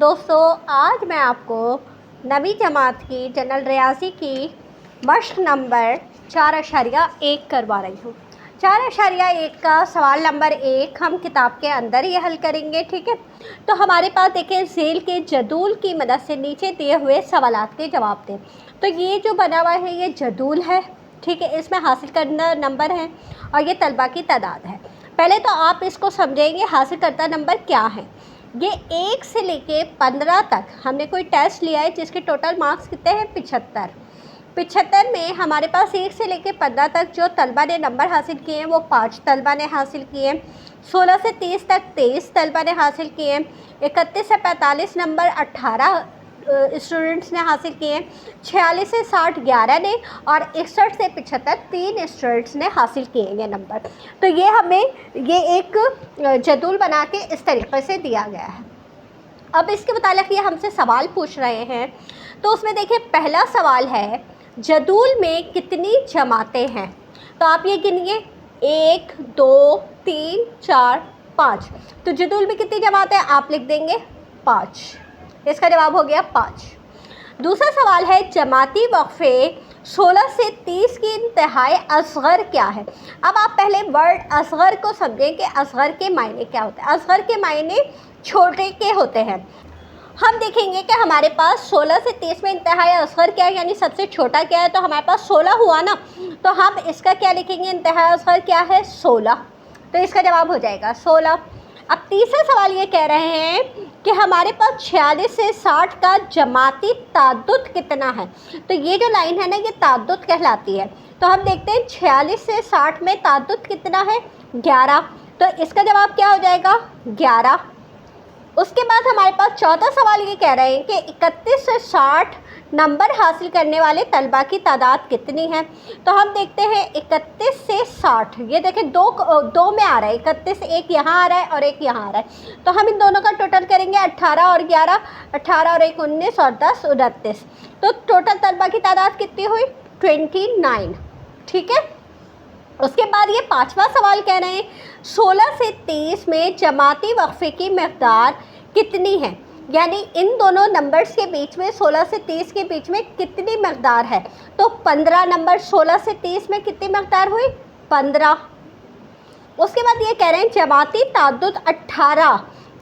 दोस्तों आज मैं आपको नवी जमात की जनरल रियाजी की मश्क नंबर 4.1 करवा रही हूँ। 4.1 का सवाल नंबर 1 हम किताब के अंदर ये हल करेंगे। ठीक है, तो हमारे पास देखें झील के जदूल की मदद से नीचे दिए हुए सवालात के जवाब दें। तो ये जो बना हुआ है ये जदूल है। ठीक है, इसमें हासिल करना नंबर है और ये तलबा की तादाद है। पहले तो आप इसको समझेंगे हासिल करता नंबर क्या है। ये 1 से लेके 15 तक हमने कोई टेस्ट लिया है जिसके टोटल मार्क्स कितने हैं 75 में हमारे पास 1 से लेके 15 तक जो तलबा ने नंबर हासिल किए हैं वो 5 तलबा ने हासिल किए हैं। 16 से 30 तक 23 तलबा ने हासिल किए हैं। 31 से 45 नंबर 18 स्टूडेंट्स ने हासिल किए हैं। 46 से 60 11 ने और 61 से 75 3 स्टूडेंट्स ने हासिल किए हैं नंबर। तो ये हमें ये एक जदूल बना के इस तरीके से दिया गया है। अब इसके मुतालिक ये हमसे सवाल पूछ रहे हैं। तो उसमें देखिए पहला सवाल है जदूल में कितनी जमातें हैं। तो आप ये गिनिए 1 2 3 4 5। तो जदूल में कितनी जमातें आप लिख देंगे 5। इसका जवाब हो गया 5। दूसरा सवाल है जमाती वक्फे 16 से 30 की इंतहाई असगर क्या है। अब आप पहले वर्ड असगर को समझें कि असगर के मायने क्या होते हैं। असगर के मायने छोटे के होते हैं। हम देखेंगे कि हमारे पास 16 से 30 में इंतहाई असगर क्या है, यानी सबसे छोटा क्या है। तो हमारे पास 16 हुआ ना, तो हम इसका क्या लिखेंगे, इंतहाई असगर क्या है 16। तो इसका जवाब हो जाएगा 16। अब तीसरा सवाल ये कह रहे हैं कि हमारे पास 46 से 60 का जमाती ताद्दुद कितना है। तो ये जो लाइन है ना ये ताद्दुद कहलाती है। तो हम देखते हैं 46 से 60 में ताद्दुद कितना है 11। तो इसका जवाब क्या हो जाएगा 11। उसके बाद हमारे पास चौथा सवाल ये कह रहे हैं कि 31 से 60 नंबर हासिल करने वाले तलबा की तादाद कितनी है। तो हम देखते हैं 31 से 60, ये देखें दो में आ रहा है। 31 एक यहाँ आ रहा है और एक यहाँ आ रहा है। तो हम इन दोनों का टोटल करेंगे 18 और 11, 18 और 1 19 और 10 29। तो टोटल तलबा की तादाद कितनी हुई 29। ठीक है, उसके बाद ये पांचवा सवाल कह रहे हैं 16 से 30 में जमाती वक्फे की मकदार कितनी है, यानी इन दोनों नंबर्स के बीच में 16 से 30 के बीच में कितनी मकदार है। तो 15 नंबर 16 से 30 में कितनी मकदार हुई 15। उसके बाद ये कह रहे हैं जमाती ताद्दुद 18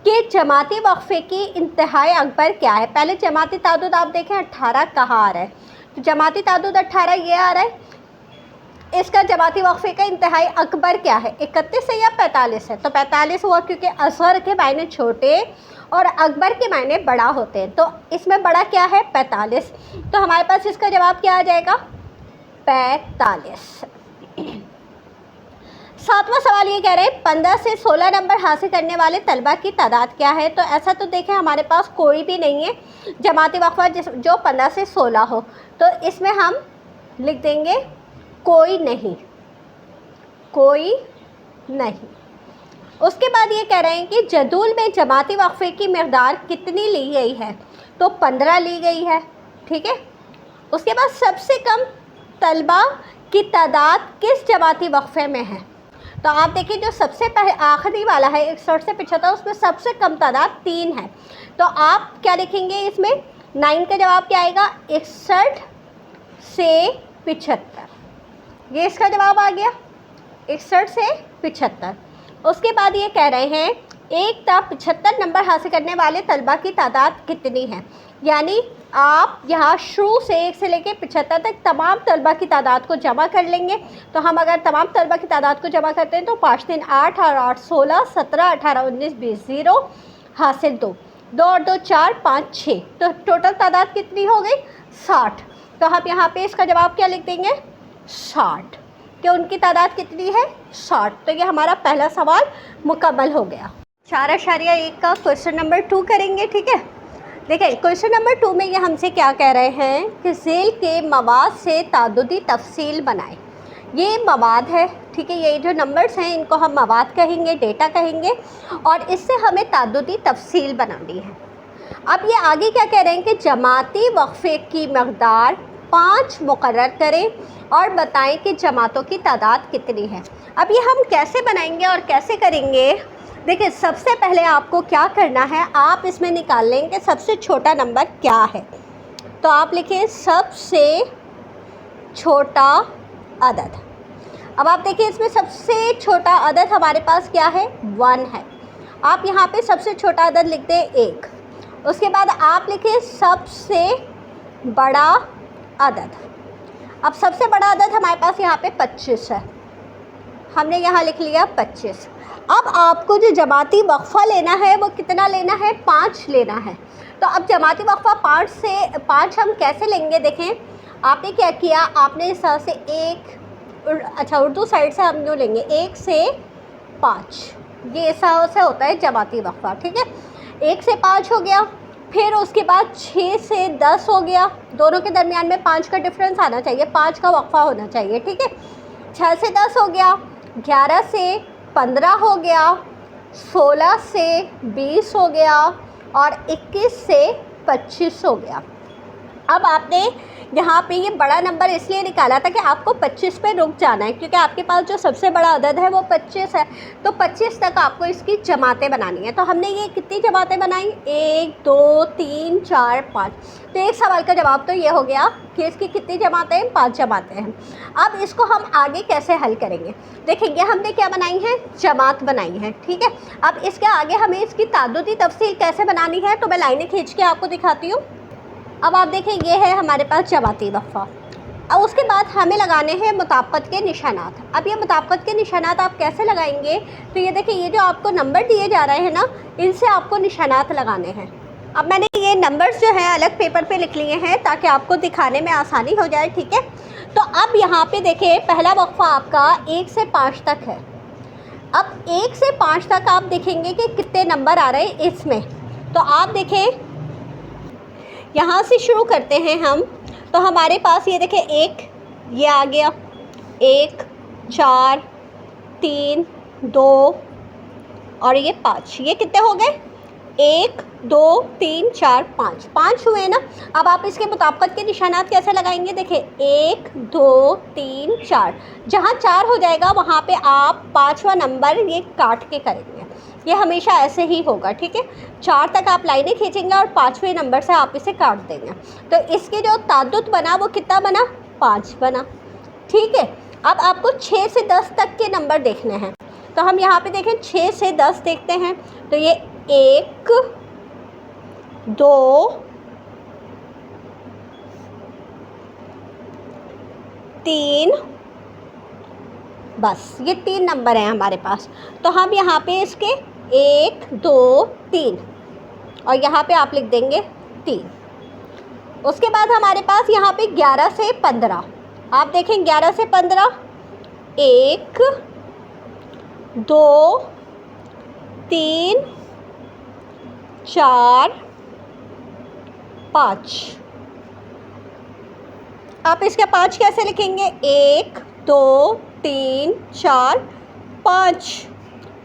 के जमाती वक्फे की इंतहाई अकबर क्या है। पहले जमाती ताद्दुद आप देखें 18 कहाँ आ रहा है। तो जमाती ताद्दुद 18 ये आ रहा है। इसका जमाती वक्फे का इंतहाई अकबर क्या है 31 है या 45 है। तो 45 हुआ क्योंकि असगर के मायने छोटे और अकबर के मायने बड़ा होते हैं। तो इसमें बड़ा क्या है 45। तो हमारे पास इसका जवाब क्या आ जाएगा 45। सातवां सवाल ये कह रहे हैं 15 से 16 नंबर हासिल करने वाले तलबा की तादाद क्या है। तो ऐसा तो देखें हमारे पास कोई भी नहीं है जमाती वक्फा जो 15 से 16 हो। तो इसमें हम लिख देंगे कोई नहीं। उसके बाद ये कह रहे हैं कि जदूल में जमाती वक्फे की मकदार कितनी ली गई है। तो 15 ली गई है। ठीक है, उसके बाद सबसे कम तलबा की तादाद किस जमाती वक्फे में है। तो आप देखिए जो सबसे आखिरी वाला है 61 से 75, उसमें सबसे कम तादाद 3 है। तो आप क्या लिखेंगे इसमें 9 का जवाब क्या आएगा 61 से 75। ये इसका जवाब आ गया 61 से 75। उसके बाद ये कह रहे हैं 1 तक 75 नंबर हासिल करने वाले तलबा की तादाद कितनी है। यानी आप यहाँ शुरू से 1 से लेकर 75 तक तमाम तलबा की तादाद को जमा कर लेंगे। तो हम अगर तमाम तलबा की तादाद को जमा करते हैं तो 5 3 8 और 8 16 17 18 19 20 0 हासिल 2 2 और 2 4 5 6। तो टोटल तादाद कितनी हो गई 60। तो हम यहाँ पे इसका जवाब क्या लिख देंगे 60 कि उनकी तादाद कितनी है 60। तो ये हमारा पहला सवाल मुकम्मल हो गया। 4.1 का क्वेश्चन नंबर 2 करेंगे। ठीक है, देखिए क्वेश्चन नंबर 2 में ये हमसे क्या कह रहे हैं कि झील के मवाद से ताद्दुदी तफसील बनाएं। ये मवाद है। ठीक है, ये जो नंबर्स हैं इनको हम मवाद कहेंगे, डेटा कहेंगे, और इससे हमें ताद्दुदी तफसील बनानी है। अब ये आगे क्या कह रहे हैं कि जमाती वक्फे की मकदार 5 मुकर्रर करें और बताएं कि जमातों की तादाद कितनी है। अब ये हम कैसे बनाएंगे और कैसे करेंगे देखिए सबसे पहले आपको क्या करना है, आप इसमें निकाल लेंगे सबसे छोटा नंबर क्या है। तो आप लिखिए सबसे छोटा अदद। अब आप देखिए इसमें सबसे छोटा अदद हमारे पास क्या है, 1 है। आप यहाँ पे सबसे छोटा अदद लिखते हैं 1। उसके बाद आप लिखिए सबसे बड़ा अदद। अब सबसे बड़ा अदद हमारे पास यहाँ पे 25 है, हमने यहाँ लिख लिया 25। अब आपको जो जमाती वक्फ़ा लेना है वो कितना लेना है, 5 लेना है। तो अब जमाती वक्फ़ा 5 हम कैसे लेंगे, देखें आपने क्या किया, आपने इस तरह से उर्दू साइड से हम यूँ लेंगे 1 से 5, ये इस तरह से होता है जमाती वक्फ़ा, ठीक है। 1 से 5 हो गया, फिर उसके बाद 6 से 10 हो गया, दोनों के दरमियान में 5 का डिफरेंस आना चाहिए, 5 का वक्फ़ा होना चाहिए, ठीक है। 6 से 10 हो गया, 11 से 15 हो गया, 16 से 20 हो गया और 21 से 25 हो गया। अब आपने यहाँ पे ये बड़ा नंबर इसलिए निकाला था कि आपको 25 पे रुक जाना है, क्योंकि आपके पास जो सबसे बड़ा अदद है वो 25 है। तो 25 तक आपको इसकी जमातें बनानी है। तो हमने ये कितनी जमातें बनाई, 1 2 3 4 5। तो एक सवाल का जवाब तो ये हो गया कि इसकी कितनी जमातें हैं, 5 जमातें हैं। अब इसको हम आगे कैसे हल करेंगे, देखेंगे हमने क्या बनाई है, जमात बनाई है, ठीक है। अब इसके आगे हमें इसकी ताद्दुदी तफसील कैसे बनानी है, तो मैं लाइनें खींच के आपको दिखाती हूँ। अब आप देखें ये है हमारे पास जमाती वक्फ़ा। अब उसके बाद हमें लगाने हैं मुताबिकत के निशानात। अब ये मुताबिकत के निशानात आप कैसे लगाएंगे, तो ये देखिए ये जो आपको नंबर दिए जा रहे हैं ना, इनसे आपको निशानात लगाने हैं। अब मैंने ये नंबर्स जो हैं अलग पेपर पे लिख लिए हैं ताकि आपको दिखाने में आसानी हो जाए, ठीक है। तो अब यहाँ पे देखिए पहला वक्फ़ा आपका 1 से 5 तक है। अब 1 से 5 तक आप देखेंगे कि कितने नंबर आ रहे हैं इसमें। तो आप देखें यहाँ से शुरू करते हैं हम, तो हमारे पास ये देखें 1 ये आ गया, 1 4 3 2 और ये 5, ये कितने हो गए, 1 2 3 4 5, 5 हुए ना। अब आप इसके मुताबिकत के निशानात कैसे लगाएंगे, देखिए 1 2 3 4, जहाँ 4 हो जाएगा वहाँ पे आप 5वां नंबर ये काट के करेंगे। ये हमेशा ऐसे ही होगा, ठीक है। 4 तक आप लाइनें खींचेंगे और 5वें नंबर से आप इसे काट देंगे। तो इसके जो ताद्दुद बना वो कितना बना, 5 बना, ठीक है। अब आपको 6 से 10 तक के नंबर देखने हैं। तो हम यहाँ पे देखें 6 से 10 देखते हैं। तो ये 1 2 3, बस ये 3 नंबर हैं हमारे पास। तो हम यहाँ पे इसके 1 2 3 और यहाँ पे आप लिख देंगे 3। उसके बाद हमारे पास यहाँ पे 11 से 15, आप देखें 11 से 15, 1 2 3 4 5। आप इसके 5 कैसे लिखेंगे, 1 2 3 4 5,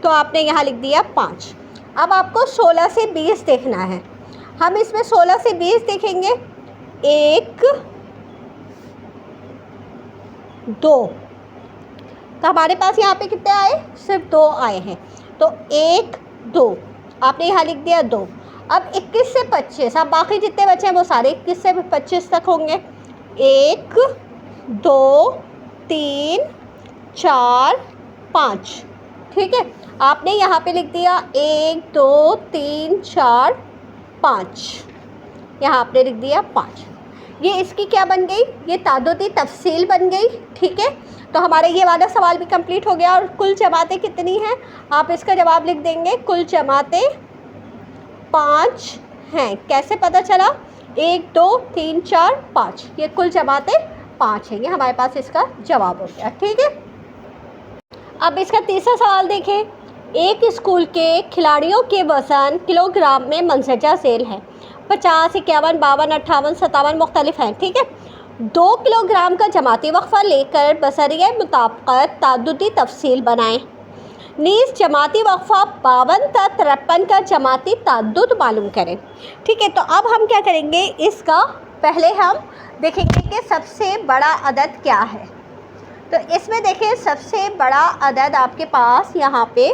तो आपने यहाँ लिख दिया 5। अब आपको 16 से 20 देखना है। हम इसमें 16 से 20 देखेंगे, 1 2, तो हमारे पास यहाँ पे कितने आए, सिर्फ 2 आए हैं। तो 1 2 आपने यहाँ लिख दिया 2। अब 21 से 25, अब बाकी जितने बचे हैं वो सारे 21 से 25 तक होंगे। 1 2 3 4 5, ठीक है। आपने यहाँ पे लिख दिया 1 2 3 4 5, यहाँ आपने लिख दिया 5। ये इसकी क्या बन गई, ये ताद्दुदी तफसील बन गई, ठीक है। तो हमारे ये वाला सवाल भी कंप्लीट हो गया। और कुल जमातें कितनी हैं, आप इसका जवाब लिख देंगे, कुल जमातें 5 हैं। कैसे पता चला, 1 2 3 4 5, ये कुल जमातें 5 हैं। ये हमारे पास इसका जवाब हो गया, ठीक है। अब इसका तीसरा सवाल देखें, एक स्कूल के खिलाड़ियों के वज़न किलोग्राम में मंजरजा झेल है, 50 51 52 58 57 मुख्तलिफ हैं, ठीक है। 2 किलोग्राम का जमाती वक्फ़ा लेकर बसरिया मुताबिकत ताद्दुदी तफसील बनाएं। नीज़ जमाती वक्फ़ा 52 ta 53 का जमाती ताद्दुद मालूम करें, ठीक है। तो अब हम क्या करेंगे, इसका पहले हम देखेंगे कि सबसे बड़ा अदद क्या है। तो इसमें देखें सबसे बड़ा अदद आपके पास यहाँ पे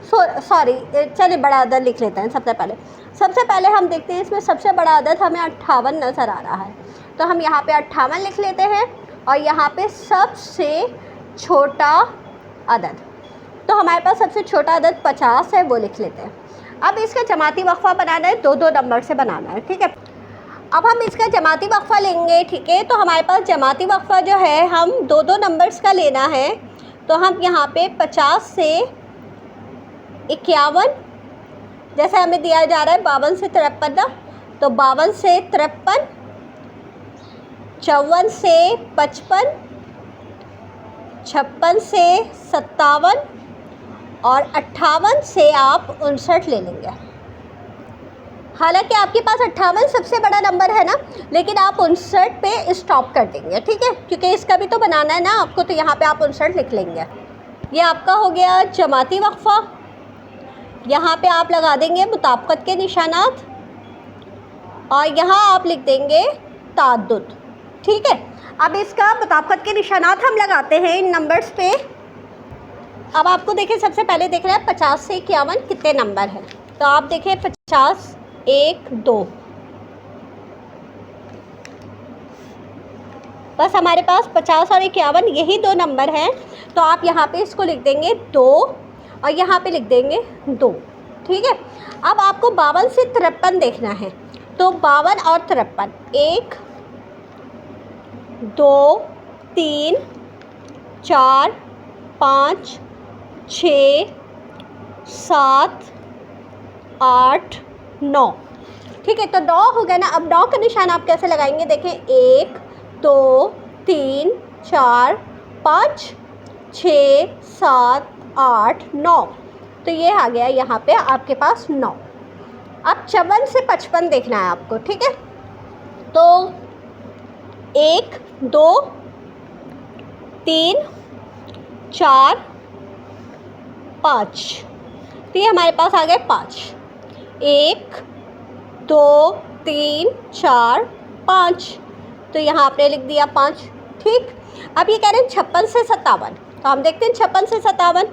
सॉरी, चलिए बड़ा अदद लिख लेते हैं सबसे पहले। सबसे पहले हम देखते हैं इसमें सबसे बड़ा अदद हमें 58 नज़र आ रहा है, तो हम यहाँ पे 58 लिख लेते हैं। और यहाँ पे सबसे छोटा अदद, तो हमारे पास सबसे छोटा अदद 50 है, वो लिख लेते हैं। अब इसका जमाती वक्फ़ा बनाना है, 2-2 नंबर से बनाना है, ठीक है। अब हम इसका जमाती वक्फ़ा लेंगे, ठीक है। तो हमारे पास जमाती वक्फ़ा जो है हम 2-2 नंबर्स का लेना है। तो हम यहाँ पे 50 से 51, जैसे हमें दिया जा रहा है 52 से 53 ना, तो 52 से 53, 54 से 55, 56 से 57 और 58 से आप 59 ले लेंगे। हालांकि आपके पास 58 सबसे बड़ा नंबर है ना, लेकिन आप 59 पे स्टॉप कर देंगे, ठीक है, क्योंकि इसका भी तो बनाना है ना आपको, तो यहाँ पे आप 59 लिख लेंगे। ये आपका हो गया जमाती वक्फ़ा। यहाँ पे आप लगा देंगे मुताबिकत के निशानात और यहाँ आप लिख देंगे ताद्दुद, ठीक है। अब इसका मुताबिकत के निशानात हम लगाते हैं इन नंबर्स पे। अब आपको देखिए सबसे पहले देख रहे हैं 50 से 51 कितने नंबर हैं, तो आप देखें 50, 1, 2, बस हमारे पास 50 और 51 यही 2 नंबर हैं। तो आप यहाँ पे इसको लिख देंगे 2 और यहाँ पे लिख देंगे 2, ठीक है। अब आपको 52 से 53 देखना है, तो 52 और 53, 1, 2, 3, 4, 5, 6, 7, 8, 9, ठीक है। तो 9 हो गया ना। अब 9 का निशान आप कैसे लगाएंगे, देखें 1, 2, 3, 4, 5, 6, 7, 8, 9, तो ये आ गया यहाँ पे आपके पास 9। अब 54 से 55 देखना है आपको, ठीक है। तो 1, 2, 3, 4, 5, तो ये हमारे पास आ गए 5। 1, 2, 3, 4, 5, तो यहाँ आपने लिख दिया 5, ठीक। अब ये कह रहे हैं 56 से 57, तो हम देखते हैं 56 से 57,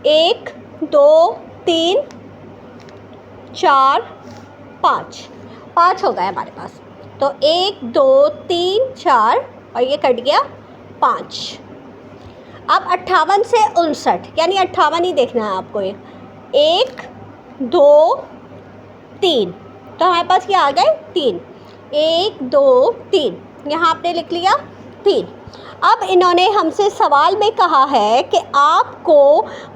1, 2, 3, 4, 5, 5 हो गए हमारे पास। तो 1, 2, 3, 4 और ये कट गया 5। अब 58 से 59, यानी 58 ही देखना है आपको। ये 1, 2, 3, तो हमारे पास ये आ गए 3, 1, 2, 3, यहाँ आपने लिख लिया 3। अब इन्होंने हमसे सवाल में कहा है कि आपको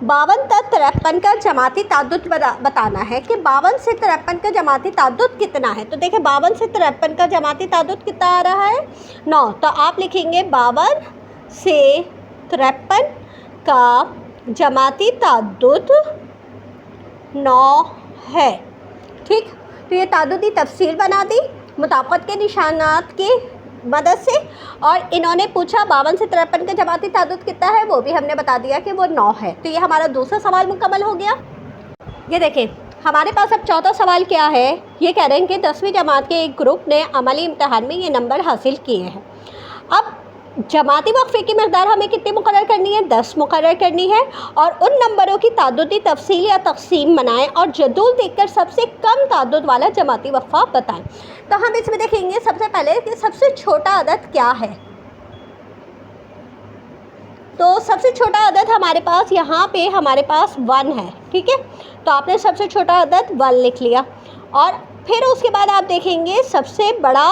52 तक 53 का जमाती ताद्दुद बताना है कि 52 से 53 का जमाती ताद्दुद कितना है। तो देखिए 52 से 53 का जमाती ताद्दुद कितना आ रहा है, 9। तो आप लिखेंगे 52 से 53 का जमाती ताद्दुद 9 है, ठीक। तो ये ताद्दुदी तफसील बना दी मुताबिकत के निशानात की मदद से। और इन्होंने पूछा 52 से 53 का जमाती ताद्दुद कितना है, वो भी हमने बता दिया कि वो 9 है। तो ये हमारा दूसरा सवाल मुकम्मल हो गया। ये देखें हमारे पास अब चौथा सवाल क्या है। ये कह रहे हैं कि 10वीं जमात के एक ग्रुप ने अमली इम्तहान में ये नंबर हासिल किए हैं। अब जमाती वक्फ़े की मकदार हमें कितनी मुकर्रर करनी है, 10 मुकर्रर करनी है। और उन नंबरों की ताद्दुदी तफसील या तकसीम बनाएं और जदूल देखकर सबसे कम ताद्दुद वाला जमाती वक्फ़ा बताएं। तो हम इसमें देखेंगे सबसे पहले कि सबसे छोटा अदद क्या है। तो सबसे छोटा अदद हमारे पास यहाँ पे हमारे पास 1 है, ठीक है। तो आपने सबसे छोटा अदद 1 लिख लिया। और फिर उसके बाद आप देखेंगे सबसे बड़ा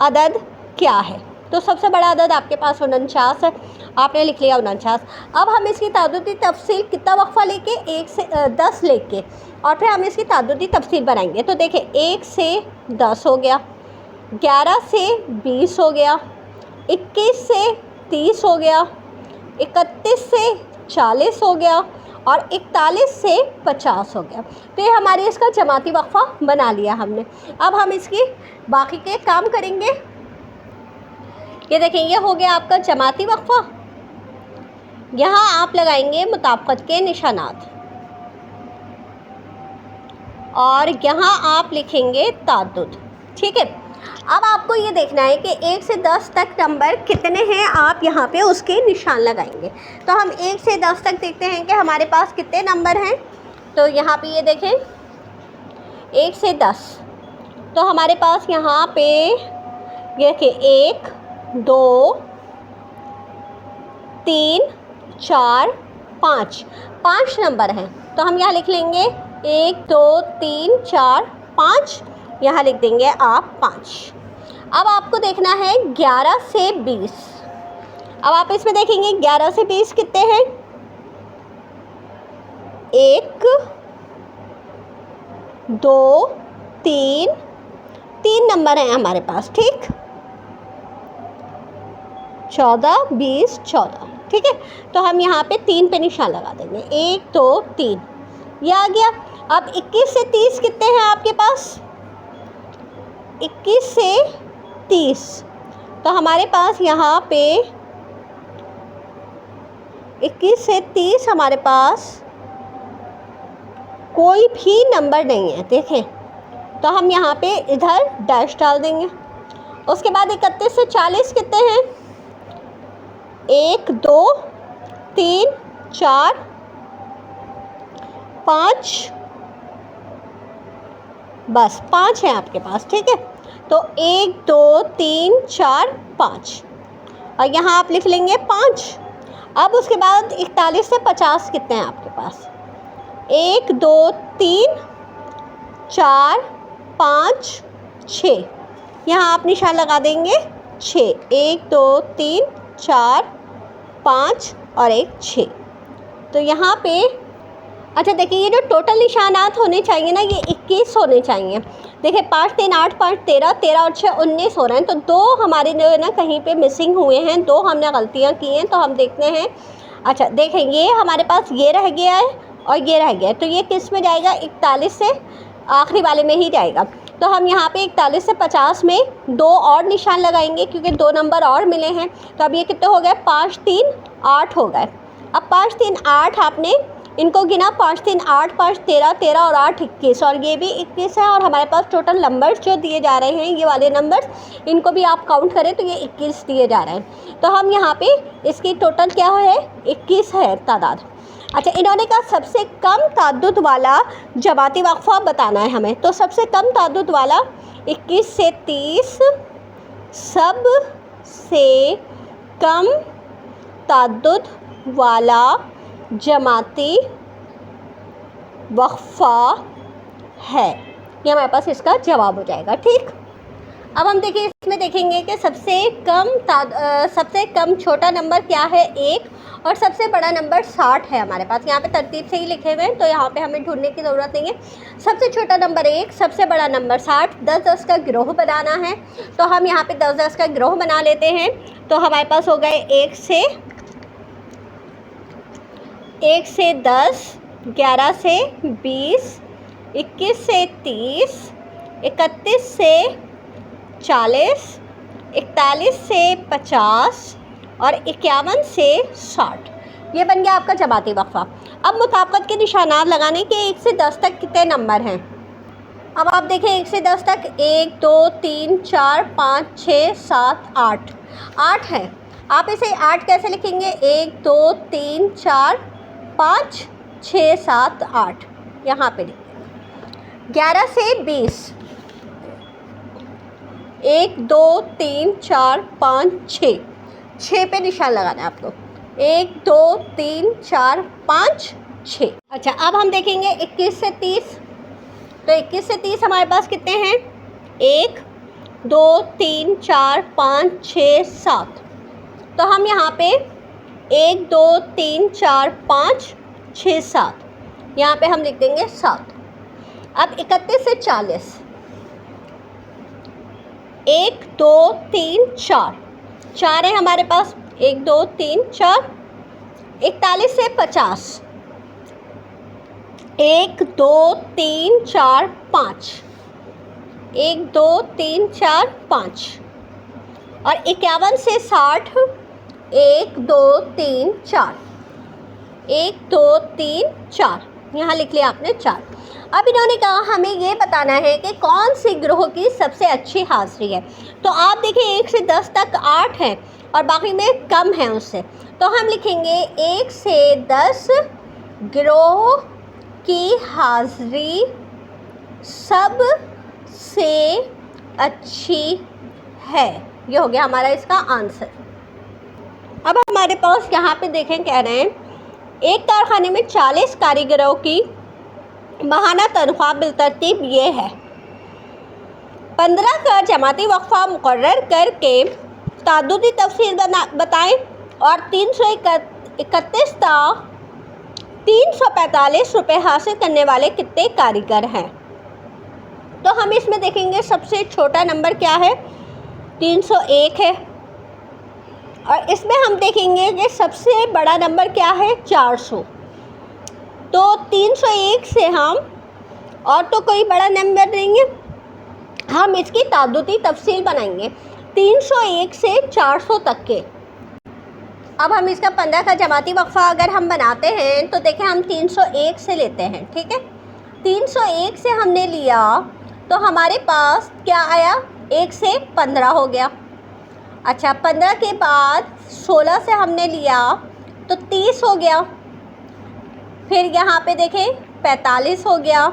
अदद क्या है। तो सबसे बड़ा अदद आपके पास 49 है, आपने लिख लिया 49। अब हम इसकी ताद्दुदी तफसील कितना वक्फ़ा लेके 1 से 10 लेके और फिर हम इसकी ताद्दुदी तफसील बनाएंगे। तो देखिए 1 से 10 हो गया, 11 से 20 हो गया, 21 से 30 हो गया, 31 से 40 हो गया और 41 से 50 हो गया। तो ये हमारे इसका जमाती वक्फ़ा बना लिया हमने। अब हम इसकी बाकी के काम करेंगे। ये देखें ये हो गया आपका जमाती वक्फ़ा। यहाँ आप लगाएंगे मुताबिकत के निशानात और यहाँ आप लिखेंगे ताद्दुद, ठीक है। अब आपको ये देखना है कि 1 से 10 तक नंबर कितने हैं, आप यहाँ पे उसके निशान लगाएंगे। तो हम 1 से 10 तक देखते हैं कि हमारे पास कितने नंबर हैं। तो यहाँ पे ये देखें 1 से 10, तो हमारे पास यहाँ पे ये कि 1 2 3 4 5, 5 नंबर हैं। तो हम यहाँ लिख लेंगे 1 2 3 4 5, यहाँ लिख देंगे आप 5। अब आपको देखना है 11 से 20। अब आप इसमें देखेंगे 11 से 20 कितने हैं, 1 2 3, 3 नंबर हैं हमारे पास, ठीक। 14 20 14, ठीक है। तो हम यहाँ पे 3 पे निशान लगा देंगे, 1 2 3, ये आ गया। अब 21 से 30 कितने हैं आपके पास, 21 से 30, तो हमारे पास यहाँ पे 21 से 30 हमारे पास कोई भी नंबर नहीं है, देखें। तो हम यहाँ पे इधर डैश डाल देंगे। उसके बाद 31 से 40 कितने हैं, 1 2 3 4 5, बस 5 है आपके पास, ठीक है। तो 1 2 3 4 5, और यहाँ आप लिख लेंगे 5। अब उसके बाद 41 से 50 कितने हैं आपके पास, 1 2 3 4 5 6, यहाँ आप निशान लगा देंगे 6, 1 2 3 4 5 और 1 6। तो यहाँ पे अच्छा देखिए, ये जो टोटल निशानात होने चाहिए ना, ये 21 होने चाहिए। देखिए 5 3 8 5 13, 13 और 6 19 हो रहे हैं। तो 2 हमारे जो है ना कहीं पे मिसिंग हुए हैं, 2 हमने गलतियाँ की हैं। तो हम देखते हैं, अच्छा देखें ये हमारे पास ये रह गया है और ये रह गया है, तो ये किस में जाएगा, 41 से आखिरी वाले में ही जाएगा। तो हम यहाँ पे 41 से 50 में 2 और निशान लगाएंगे, क्योंकि 2 नंबर और मिले हैं। तो अब ये कितने हो गए, 5 3 8 हो गए। अब 5 3 8 आपने इनको गिना, 5 3 8 5 13, 13 और 8 21, और ये भी 21 है। और हमारे पास टोटल नंबर्स जो दिए जा रहे हैं, ये वाले नंबर्स, इनको भी आप काउंट करें तो ये 21 दिए जा रहे हैं। तो हम यहाँ पे इसकी टोटल क्या है, 21 है तादाद। अच्छा, इन्होंने कहा सबसे कम ताद्दुद वाला जमाती वक्फा बताना है हमें। तो सबसे कम ताद्दुद वाला 21 से 30 सब से कम ताद्दुद वाला जमाती वक्फा है, ये हमारे पास इसका जवाब हो जाएगा, ठीक। अब हम देखिए इसमें देखेंगे कि सबसे कम छोटा नंबर क्या है, 1, और सबसे बड़ा नंबर 60 है हमारे पास। यहाँ पे तरतीब से ही लिखे हुए हैं, तो यहाँ पे हमें ढूंढने की ज़रूरत नहीं है। सबसे छोटा नंबर 1, सबसे बड़ा नंबर 60, 10 10 का गिरोह बनाना है। तो हम यहाँ पे 10 10 का गिरोह बना लेते हैं। तो हमारे पास हो गए 1 से 10, 11 से 20, 21 से 30, 31 से 40, 41 से 50 और 51 से 60। ये बन गया आपका जमाती वक्फा। अब मुताबिकत के निशानात लगाने के 1 से 10 तक कितने नंबर हैं। अब आप देखें 1 से 10 तक 1 2 3 4 5 6 7 8, 8 है। आप इसे 8 कैसे लिखेंगे, 1 2 3 4 5 6 7 8, यहाँ पे लिखेंगे। 11 से 20, 1 2 3 4 5 6, 6 पे निशान लगाना है आपको, 1 2 3 4 5 6। अच्छा, अब हम देखेंगे 21 से 30। तो 21 से 30 हमारे पास कितने हैं, 1 2 3 4 5 6 7। तो हम यहाँ पे 1 2 3 4 5 6 7, यहाँ पे हम लिख देंगे 7। अब 31 से 40, 1 2 3 4, 4 है हमारे पास, 1 2 3 4। 41 से 50, 1 2 3 4 5, 1 2 3 4 5। और 51 से 60, 1 2 3 4, 1 2 3 4, यहाँ लिख लिया आपने 4। अब इन्होंने कहा हमें ये बताना है कि कौन सी ग्रोह की सबसे अच्छी हाजिरी है। तो आप देखिए 1 से 10 तक 8 है और बाकी में कम है उससे। तो हम लिखेंगे 1 से 10 गिरोह की हाज़िरी सबसे अच्छी है। ये हो गया हमारा इसका आंसर। अब हमारे पास यहाँ पे देखें, कह रहे हैं एक कारखाने में 40 कारीगरों की माहाना तनख्वाह बिलतरतीब ये है। 15 का जमाती वक्फा मुकर्रर करके ताद्दुदी तफसील बताएं और 331 ता 345 रुपये हासिल करने वाले कितने कारीगर हैं। तो हम इसमें देखेंगे सबसे छोटा नंबर क्या है, 301 है, और इसमें हम देखेंगे कि सबसे बड़ा नंबर क्या है, 400। तो 301 से हम और तो कोई बड़ा नंबर नहीं है, हम इसकी ताद्दुदी तफसील बनाएंगे 301 से 400 तक के। अब हम इसका 15 का जमाती वक्फा अगर हम बनाते हैं तो देखें हम 301 से लेते हैं, ठीक है। 301 से हमने लिया तो हमारे पास क्या आया, 1 से 15 हो गया। अच्छा, 15 के बाद 16 से हमने लिया तो 30 हो गया। फिर यहाँ पे देखें 45 हो गया।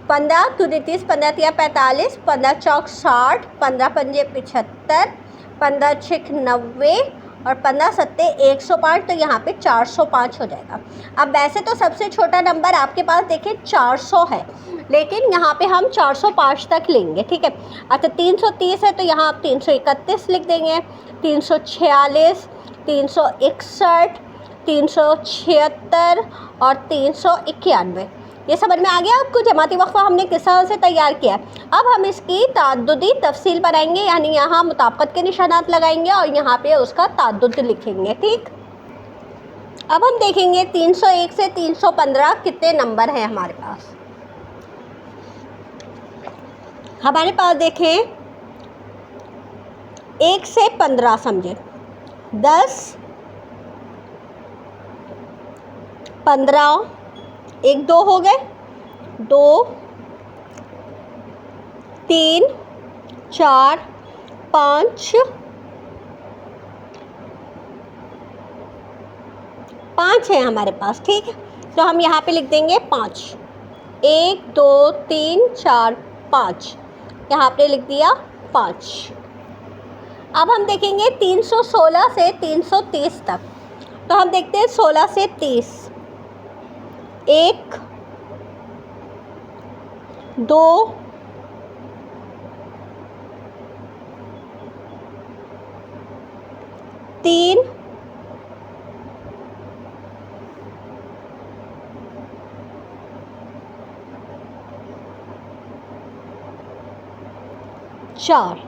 15 दूनी 30, 15 तिया 45, 15 चौक 60, 15 पंजे 75, 15 छिक 90 और 15 सत्ते 105। तो यहाँ पे 405 हो जाएगा। अब वैसे तो सबसे छोटा नंबर आपके पास देखें 400 है, लेकिन यहाँ पे हम 405 तक लेंगे, ठीक है। अच्छा, 330 है तो यहाँ आप 331 लिख देंगे, 346, 361, 376 और 391। ये समझ में आ गया आपको जमाती वक्फा हमने किस तरह से तैयार किया। अब हम इसकी ताद्दुदी तफसील बनाएंगे, यानी यहाँ मुताबिकत के निशानात लगाएंगे और यहाँ पे उसका ताद्दुद लिखेंगे, ठीक। अब हम देखेंगे 301 से 315 कितने नंबर हैं हमारे पास। हमारे पास देखें 1 से 15 समझे, 10, 15, 1 2 हो गए, 2 3 4 5 5 है हमारे पास, ठीक है। तो हम यहाँ पे लिख देंगे 5, 1 2 3 4 5, यहाँ पे लिख दिया 5। अब हम देखेंगे 316 से 330 तक। तो हम देखते हैं 16 से 30, 1 2 3 4,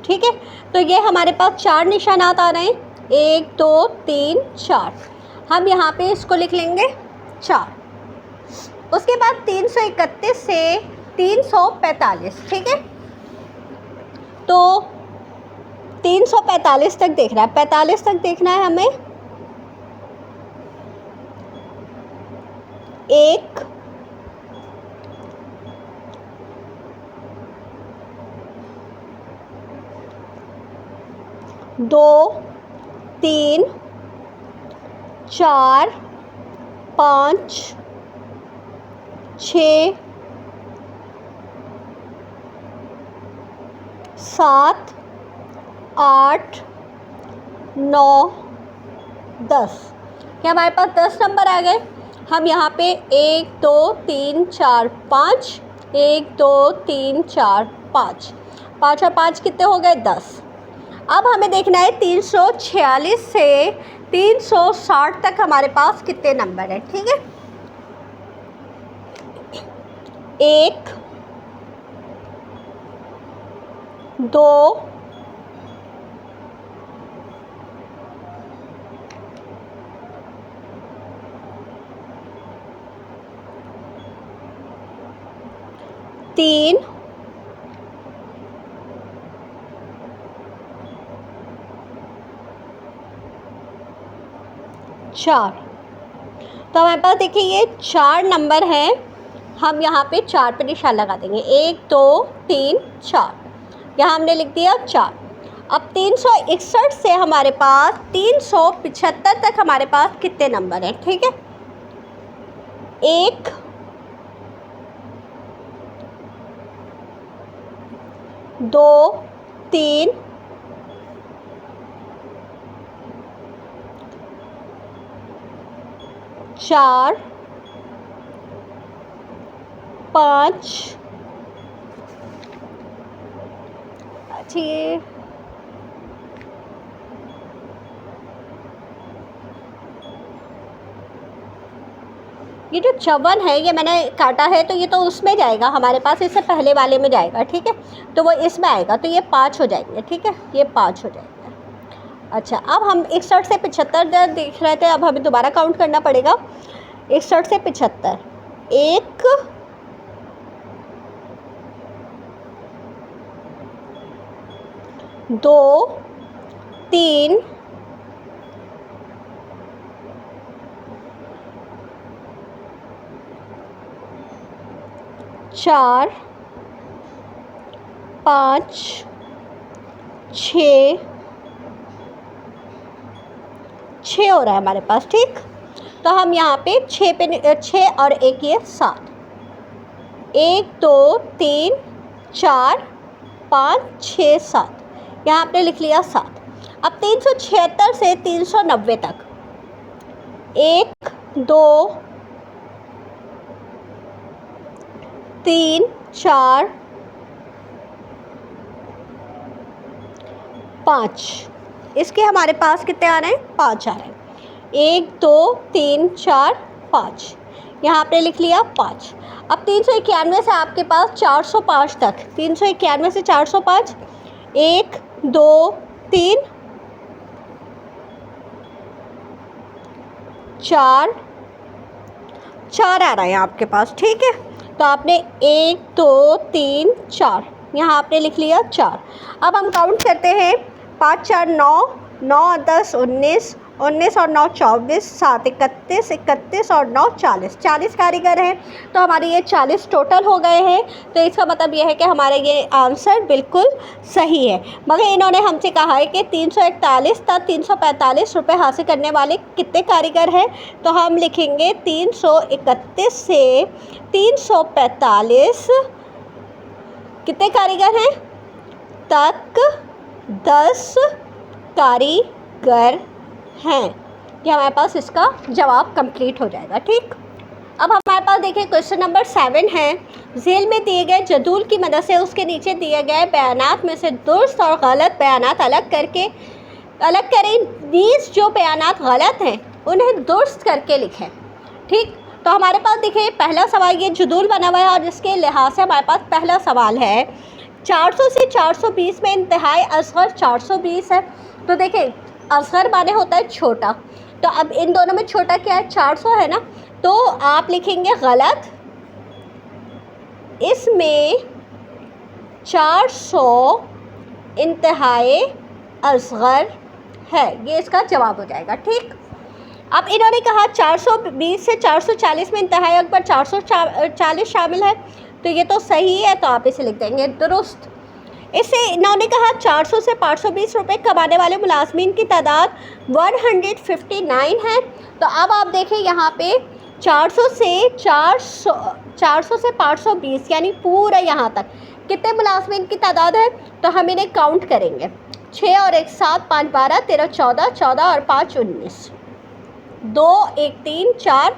ठीक है। तो ये हमारे पास 4 निशानात आ रहे हैं, 1 2 3 4। हम यहाँ पे इसको लिख लेंगे 4। उसके बाद 331 से 345, ठीक है। तो 345 तक देखना है, 45 तक देखना है हमें। 1 2 3 4 5 6 7 8 9 10। क्या हमारे पास 10 नंबर आ गए। हम यहाँ पे 1 2 3 4 5, 1 2 3 4 5, 5 और 5 कितने हो गए, 10। अब हमें देखना है 346 से 360 तक हमारे पास कितने नंबर हैं, ठीक है। 1 2 3 4। तो हमारे पास देखिए ये 4 नंबर हैं। हम यहाँ पे 4 पे निशान लगा देंगे, 1 2 3 4, यहाँ हमने लिख दिया 4। अब 361 से हमारे पास 375 तक हमारे पास कितने नंबर हैं, ठीक है। 1 2 3 4 5 6 ये जो 54 है ये मैंने काटा है तो ये तो उसमें जाएगा हमारे पास, इससे पहले वाले में जाएगा, ठीक है, तो वो इसमें आएगा, तो ये 5 हो जाएंगे, ठीक है, ये 5 हो जाएंगे। अच्छा, अब हम 61 से 75 देख रहे थे, अब हमें दोबारा काउंट करना पड़ेगा। 61 से 75, 1 2 3 4 5 6 हो रहा है हमारे पास, ठीक। तो हम यहाँ पे 6 और 1 ये 7, 1 2 3 4 5 6 7, यहाँ आपने लिख लिया 7। अब 376 से 390 तक 1 2 3 4 5, इसके हमारे पास कितने आ रहे हैं, 5 आ रहे हैं। 1 2 3 4 5, यहाँ आपने लिख लिया 5। अब 391 से आपके पास 405 तक, 391 से 405, 1 2 3 4 आ रहा है आपके पास, ठीक है। तो आपने 1 2 3 4 यहाँ आपने लिख लिया 4। अब हम काउंट करते हैं, 5 4 9, 9 10 19, 19 और 9 24, 7 31, 31 और 9 40, 40 कारीगर हैं, तो हमारे ये 40 टोटल हो गए हैं। तो इसका मतलब ये है कि हमारे ये आंसर बिल्कुल सही है। मगर इन्होंने हमसे कहा है कि 341 तक 345 रुपये हासिल करने वाले कितने कारीगर हैं, तो हम लिखेंगे 331 से 345 कितने कारीगर हैं तक 10 कारीगर हैं। ये हमारे पास इसका जवाब कंप्लीट हो जाएगा, ठीक। अब हमारे पास देखिए क्वेश्चन नंबर 7 है। झेल में दिए गए जदूल की मदद से उसके नीचे दिए गए बयानात में से दुरुस्त और गलत बयानात अलग करें। 20 जो बयानात गलत हैं उन्हें दुरुस्त करके लिखें, ठीक। तो हमारे पास देखिए पहला सवाल, ये जदूल बना हुआ है और जिसके लिहाज से हमारे पास पहला सवाल है 400 से 420 में इंतहाई असगर 420 है। तो देखिए असगर माने होता है छोटा, तो अब इन दोनों में छोटा क्या है, 400 है ना, तो आप लिखेंगे गलत, इसमें 400 इंतहाई असगर है, ये इसका जवाब हो जाएगा, ठीक। अब इन्होंने कहा 420 से 440 में इंतहाई अकबर 440 शामिल है, तो ये तो सही है, तो आप इसे लिख देंगे दुरुस्त। इससे इन्होंने कहा 400 से 520 रुपये कमाने वाले मुलाजमीन की तादाद 159 है। तो अब आप देखें यहाँ पे 400 से 520 यानी पूरा यहाँ तक कितने मुलाजमीन की तादाद है, तो हम इन्हें काउंट करेंगे। 6 और 1 7, 5 12, 13 14, 14 और 5 19, 2 1 3 4,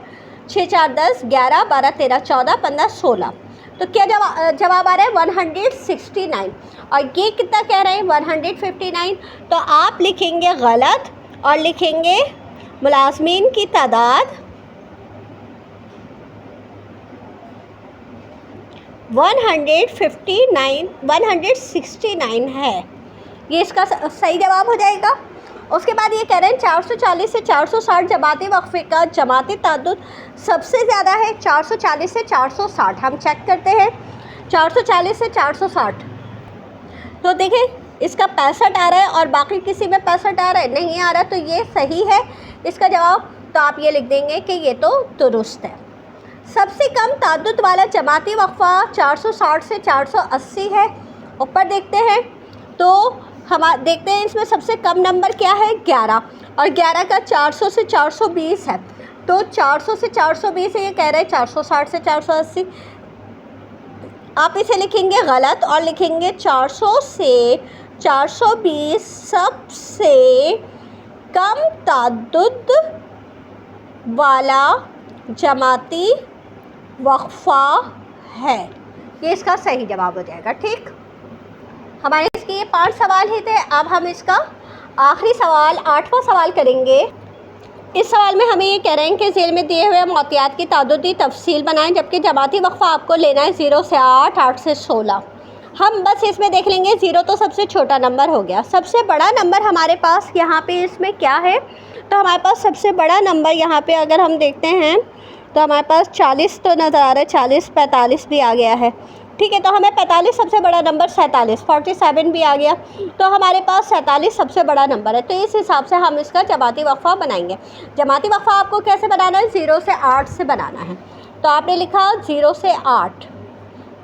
6 4 10, 11 12 13 14 15 16, तो क्या जवाब आ रहा है 169। और ये कितना कह रहे हैं 159, तो आप लिखेंगे गलत और लिखेंगे मुलाजमीन की तादाद 169 है, ये इसका सही जवाब हो जाएगा। उसके बाद ये कह रहे हैं 440 से 460 जमाती वक्फे का जमाती तादाद सबसे ज़्यादा है 440 से 460। हम चेक करते हैं 440 से 460, तो देखिए इसका 65 आ रहा है और बाकी किसी में 65 आ रहा है, नहीं आ रहा, तो ये सही है इसका जवाब। तो आप ये लिख देंगे कि ये तो दुरुस्त है। सबसे कम तादाद वाला जमाती वक्फा 460 से 480 है। ऊपर देखते हैं तो हम देखते हैं इसमें सबसे कम नंबर क्या है 11, और 11 का 400 से 420 है, तो 400 से 420 ये कह रहे हैं 460 से 480। आप इसे लिखेंगे गलत और लिखेंगे 400 से 420 सबसे कम ताद्दुद वाला जमाती वक्फ़ा है। ये इसका सही जवाब हो जाएगा। ठीक, हमारे इसके ये 5 सवाल ही थे। अब हम इसका आखिरी सवाल 8वां सवाल करेंगे। इस सवाल में हमें ये कह रहे हैं कि जेल में दिए हुए मोतियात की तादादी तफसील बनाएं, जबकि जमाती वक्फ़ा आपको लेना है 0 से 8, 8 से 16। हम बस इसमें देख लेंगे 0 तो सबसे छोटा नंबर हो गया। सबसे बड़ा नंबर हमारे पास यहाँ पे इसमें क्या है, तो हमारे पास सबसे बड़ा नंबर यहाँ पे अगर हम देखते हैं तो हमारे पास 40 तो नज़र आ रहा है, 40, 45 भी आ गया है। ठीक है, तो हमें 45 सबसे बड़ा नंबर, 47, 47 भी आ गया, तो हमारे पास 47 सबसे बड़ा नंबर है। तो इस हिसाब से हम इसका जमाती वक्फ़ा बनाएंगे। जमाती वक्फ़ा आपको कैसे बनाना है, 0 से 8 से बनाना है। तो आपने लिखा 0 से 8,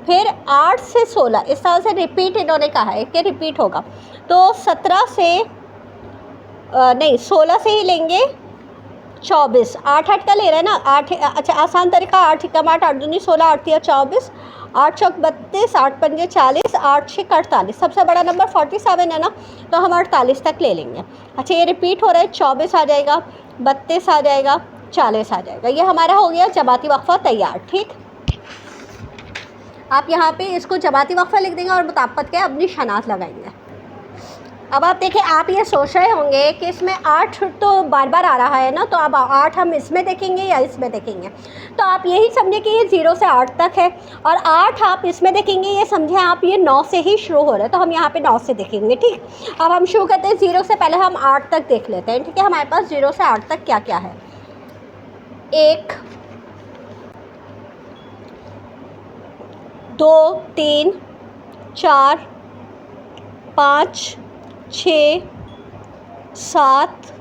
फिर 8 से 16, इस तरह से रिपीट इन्होंने कहा है कि रिपीट होगा। तो 17 से नहीं 16 से ही लेंगे 24, 8 8 का ले रहे हैं ना, 8, अच्छा आसान तरीका 8 कम 8, 8 दूनी 16, 8 या 24, 8 चौक 32, 8 पंजे 40, 8 छः 48। सबसे बड़ा नंबर 47 है ना, तो हम 48 तक ले लेंगे। अच्छा ये रिपीट हो रहा है, 24 आ जाएगा, 32 आ जाएगा, 40 आ जाएगा। ये हमारा हो गया जमाती वक्फ़ा तैयार। ठीक, आप यहाँ पे इसको जमाती वक्फ़ा लिख देंगे और मुताबिक के अपनी शनाख्त लगाएंगे। अब आप देखिए, आप ये सोच रहे होंगे कि इसमें 8 तो बार बार आ रहा है ना, तो अब 8 हम इसमें देखेंगे या इसमें देखेंगे। तो आप यही समझे कि ये 0 से 8 तक है, और 8 आप इसमें देखेंगे, ये समझें आप ये 9 से ही शुरू हो रहा है, तो हम यहाँ पे 9 से देखेंगे। ठीक, अब हम शुरू करते हैं 0 से, पहले हम 8 तक देख लेते हैं। ठीक है, हमारे पास 0 से 8 तक क्या क्या है। 1 2 3 4 5 6 7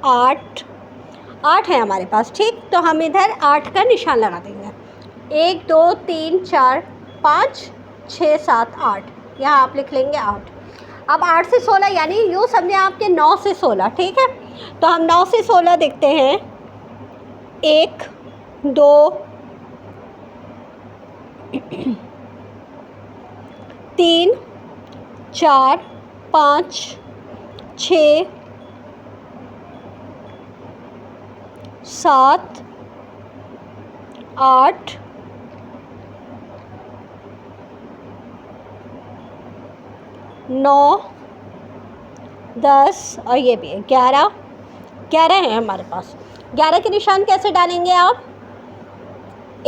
8 8 है हमारे पास। ठीक, तो हम इधर 8 का निशान लगा देंगे। 1 2 3 4 5 6 7 8, यहाँ आप लिख लेंगे 8। अब 8 से 16 यानी यूँ समझें आपके 9 से 16। ठीक है, तो हम 9 से 16 देखते हैं। 1 2 3 4 5 6 7 8 9 10 और ये भी है 11 है हमारे पास। 11 के निशान कैसे डालेंगे आप,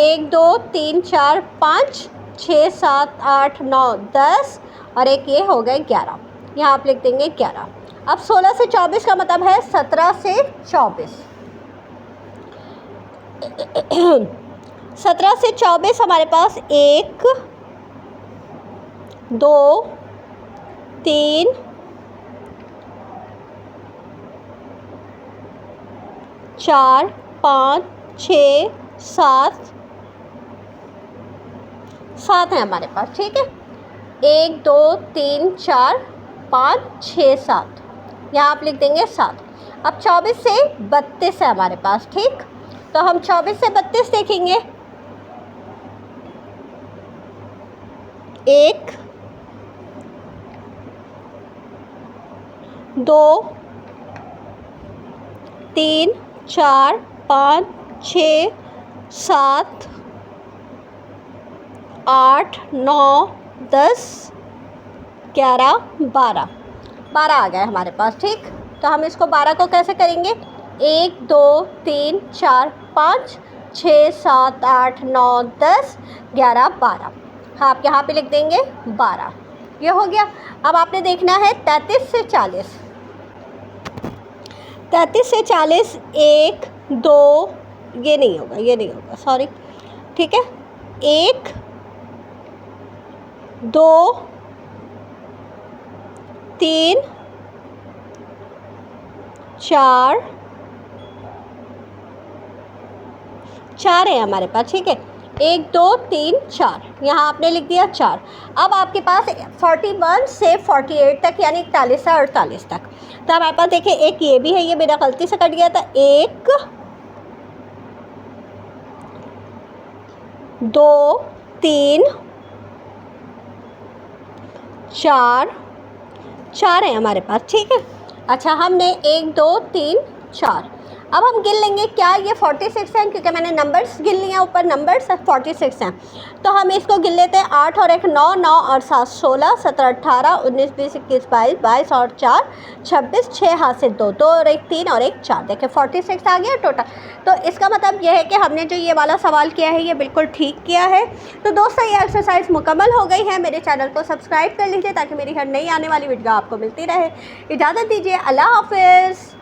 1 2 3 4 5 6 7 8 9 10 और एक ये हो गए 11, यहाँ आप लिख देंगे 11। अब 16 से 24 का मतलब है 17 से 24। 17 से 24 हमारे पास 1 2 3 4 5 6 7 है हमारे पास। ठीक है, 1 2 3 4 5 6 7, यहाँ आप लिख देंगे 7। अब 24 से 32 है हमारे पास। ठीक, तो हम 24 से 32 देखेंगे। 1 2 3 4 5 6 7 8 9 10 11 12 आ गए हमारे पास। ठीक, तो हम इसको 12 को कैसे करेंगे, 1 2 3 4 5 6 7 8 9 10 11 12, हाँ आप यहाँ पे लिख देंगे 12। ये हो गया। अब आपने देखना है 33 से 40। 33 से 40 1 2 ये नहीं होगा, सॉरी। ठीक है, 1 2 3 4 है हमारे पास। ठीक है, 1 2 3 4, यहाँ आपने लिख दिया 4। अब आपके पास 41 से 48 तक यानी 41 से 48 तक, तो हमारे पास देखिए एक ये भी है, ये मेरा गलती से कट गया था। 1 2 3 4 4 है हमारे पास, ठीक है। अच्छा, हमने 1 2 3 4, अब हम गिन लेंगे क्या ये 46 हैं, क्योंकि मैंने नंबर्स गिन लिए हैं, ऊपर नंबर्स 46 हैं, तो हम इसको गिन लेते हैं। 8 और 1 9, 9 और 7 16, 17 18, 19 20 21 22, 22 और 4 26, 6 हाथ से 2, 2 और 1 3 और 1 4, देखिए 46 आ गया टोटल। तो इसका मतलब यह है कि हमने जो ये वाला सवाल किया है ये बिल्कुल ठीक किया है। तो दोस्तों ये एक्सरसाइज मुकम्मल हो गई है। मेरे चैनल को सब्सक्राइब कर लीजिए ताकि मेरी हर नई आने वाली वीडियो आपको मिलती रहे। इजाज़त दीजिए, अल्लाह हाफिज़।